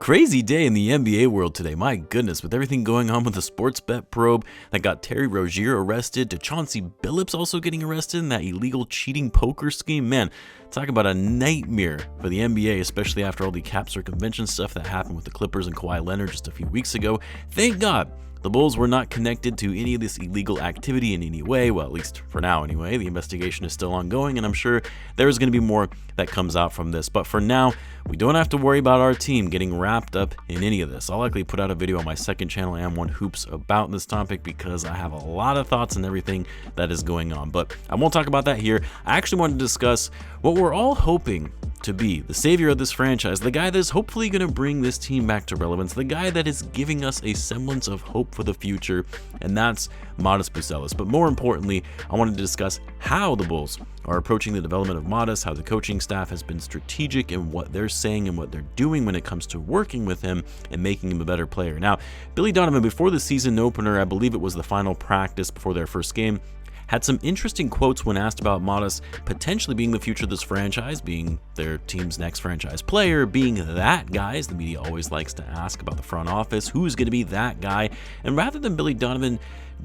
Crazy day in the NBA world today, my goodness, with everything going on with the sports bet probe that got Terry Rozier arrested, to Chauncey Billups also getting arrested in that illegal cheating poker scheme. Man, talk about a nightmare for the NBA, especially after all the cap circumvention stuff that happened with the Clippers and Kawhi Leonard just a few weeks ago. Thank God the Bulls were not connected to any of this illegal activity in any way, well, at least for now anyway. The investigation is still ongoing, and I'm sure there's going to be more that comes out from this. But for now, we don't have to worry about our team getting wrapped up in any of this. I'll likely put out a video on my second channel, Am1 Hoops, about this topic because I have a lot of thoughts on everything that is going on. But I won't talk about that here. I actually want to discuss what we're all hoping to be the savior of this franchise, the guy that is hopefully going to bring this team back to relevance, the guy that is giving us a semblance of hope for the future, and that's Matas Buzelis. But more importantly, I wanted to discuss how the Bulls are approaching the development of Matas, how the coaching staff has been strategic in what they're saying and what they're doing when it comes to working with him and making him a better player. Now, Billy Donovan, before the season opener, I believe it was the final practice before their first game, had some interesting quotes when asked about Matas potentially being the future of this franchise, being their team's next franchise player, being that guy, as the media always likes to ask about the front office, who's going to be that guy. And rather than Billy Donovan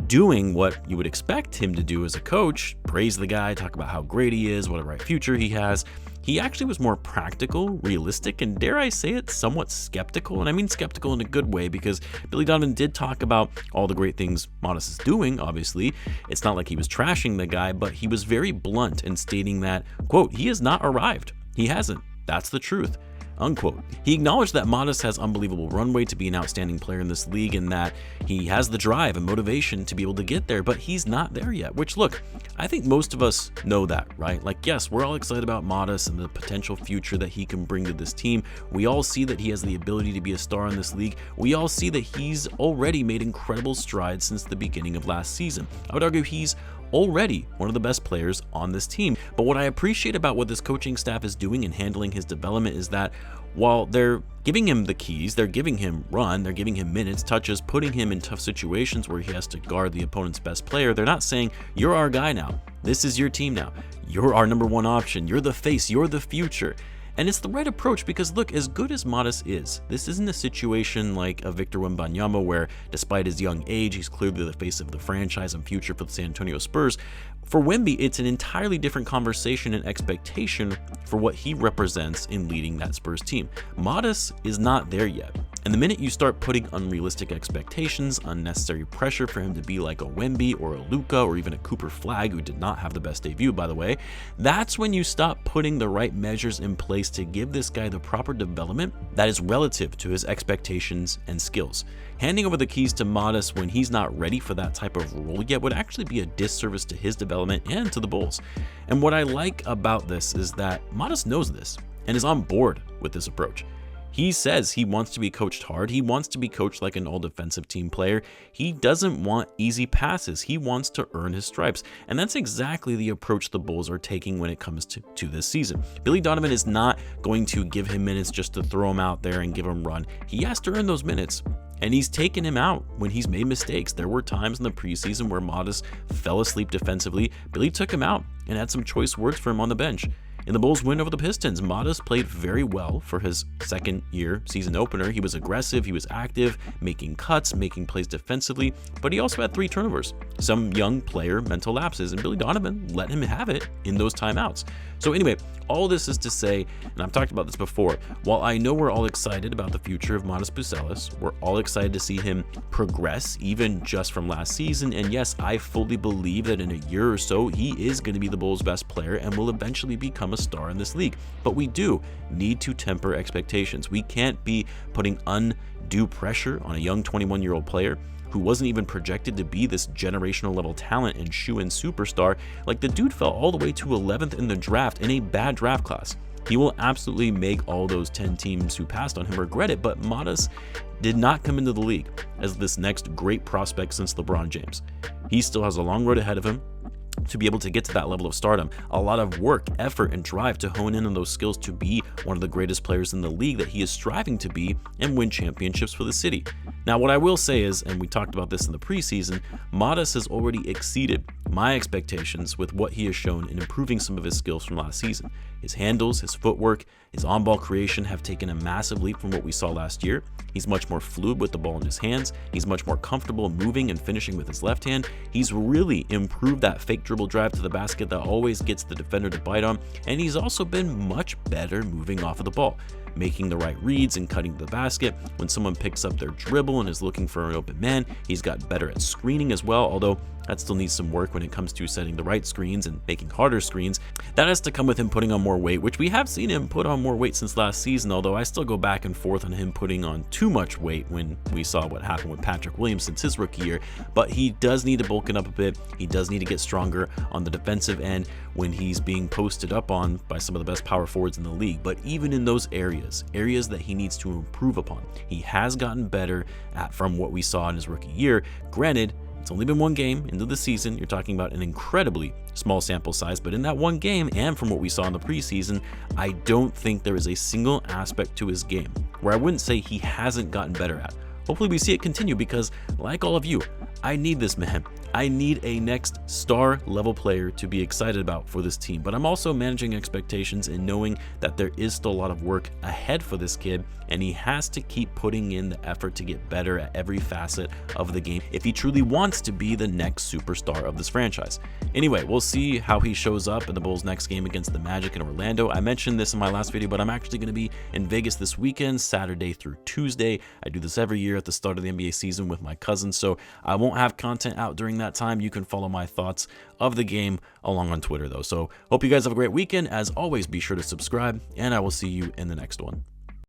doing what you would expect him to do as a coach, praise the guy, talk about how great he is, what a bright future he has, he actually was more practical, realistic, and dare I say it, somewhat skeptical. And I mean skeptical in a good way, because Billy Donovan did talk about all the great things Matas is doing, obviously. It's not like he was trashing the guy, but he was very blunt in stating that, quote, he has not arrived. He hasn't. That's the truth. Unquote. He acknowledged that Matas has unbelievable runway to be an outstanding player in this league and that he has the drive and motivation to be able to get there, but he's not there yet, which, look, I think most of us know that, right? Like, yes, we're all excited about Matas and the potential future that he can bring to this team. We all see that he has the ability to be a star in this league. We all see that he's already made incredible strides since the beginning of last season. I would argue he's already one of the best players on this team. But what I appreciate about what this coaching staff is doing in handling his development is that while they're giving him the keys, they're giving him run, they're giving him minutes, touches, putting him in tough situations where he has to guard the opponent's best player, they're not saying, you're our guy now. This is your team now. You're our number one option. You're the face. You're the future. And it's the right approach because, look, as good as Matas is, this isn't a situation like a Victor Wembanyama where, despite his young age, he's clearly the face of the franchise and future for the San Antonio Spurs. For Wemby, it's an entirely different conversation and expectation for what he represents in leading that Spurs team. Matas is not there yet. And the minute you start putting unrealistic expectations, unnecessary pressure for him to be like a Wemby or a Luka or even a Cooper Flagg, who did not have the best debut, by the way, that's when you stop putting the right measures in place to give this guy the proper development that is relative to his expectations and skills. Handing over the keys to Matas when he's not ready for that type of role yet would actually be a disservice to his development and to the Bulls. And what I like about this is that Matas knows this and is on board with this approach. He says he wants to be coached hard. He wants to be coached like an all-defensive team player. He doesn't want easy passes. He wants to earn his stripes. And that's exactly the approach the Bulls are taking when it comes to this season. Billy Donovan is not going to give him minutes just to throw him out there and give him run. He has to earn those minutes. And he's taken him out when he's made mistakes. There were times in the preseason where Matas fell asleep defensively. Billy took him out and had some choice words for him on the bench. In the Bulls' win over the Pistons, Matas played very well for his second-year season opener. He was aggressive, he was active, making cuts, making plays defensively, but he also had 3 turnovers, some young player mental lapses, and Billy Donovan let him have it in those timeouts. So anyway, all this is to say, and I've talked about this before, while I know we're all excited about the future of Matas Buzelis, we're all excited to see him progress, even just from last season, and yes, I fully believe that in a year or so, he is going to be the Bulls' best player and will eventually become a star in this league. But we do need to temper expectations. We can't be putting undue pressure on a young 21-year-old player who wasn't even projected to be this generational level talent and shoe-in superstar. Like, the dude fell all the way to 11th in the draft in a bad draft class. He will absolutely make all those 10 teams who passed on him regret it, but Matas did not come into the league as this next great prospect since LeBron James. He still has a long road ahead of him to be able to get to that level of stardom. A lot of work, effort, and drive to hone in on those skills to be one of the greatest players in the league that he is striving to be and win championships for the city. Now, what I will say is, and we talked about this in the preseason, Matas has already exceeded my expectations with what he has shown in improving some of his skills from last season. His handles, his footwork, his on-ball creation have taken a massive leap from what we saw last year. He's much more fluid with the ball in his hands. He's much more comfortable moving and finishing with his left hand. He's really improved that fake dribble drive to the basket that always gets the defender to bite on, and he's also been much better moving off of the ball, making the right reads and cutting to the basket. When someone picks up their dribble and is looking for an open man, he's got better at screening as well, although that still needs some work when it comes to setting the right screens and making harder screens. That has to come with him putting on more weight, which we have seen him put on more weight since last season, although I still go back and forth on him putting on too much weight when we saw what happened with Patrick Williams since his rookie year. But he does need to bulk it up a bit. He does need to get stronger on the defensive end when he's being posted up on by some of the best power forwards in the league. But even in those areas that he needs to improve upon, he has gotten better at from what we saw in his rookie year. Granted, it's only been one game into the season. You're talking about an incredibly small sample size, but in that one game and from what we saw in the preseason, I don't think there is a single aspect to his game where I wouldn't say he hasn't gotten better at. Hopefully we see it continue because, like all of you, I need this man. I need a next star level player to be excited about for this team, but I'm also managing expectations and knowing that there is still a lot of work ahead for this kid, and he has to keep putting in the effort to get better at every facet of the game if he truly wants to be the next superstar of this franchise. Anyway, we'll see how he shows up in the Bulls' next game against the Magic in Orlando. I mentioned this in my last video, but I'm actually going to be in Vegas this weekend, Saturday through Tuesday. I do this every year at the start of the NBA season with my cousins, so I won't have content out during that time. You can follow my thoughts of the game along on Twitter though. So hope you guys have a great weekend. As always, be sure to subscribe, and I will see you in the next one.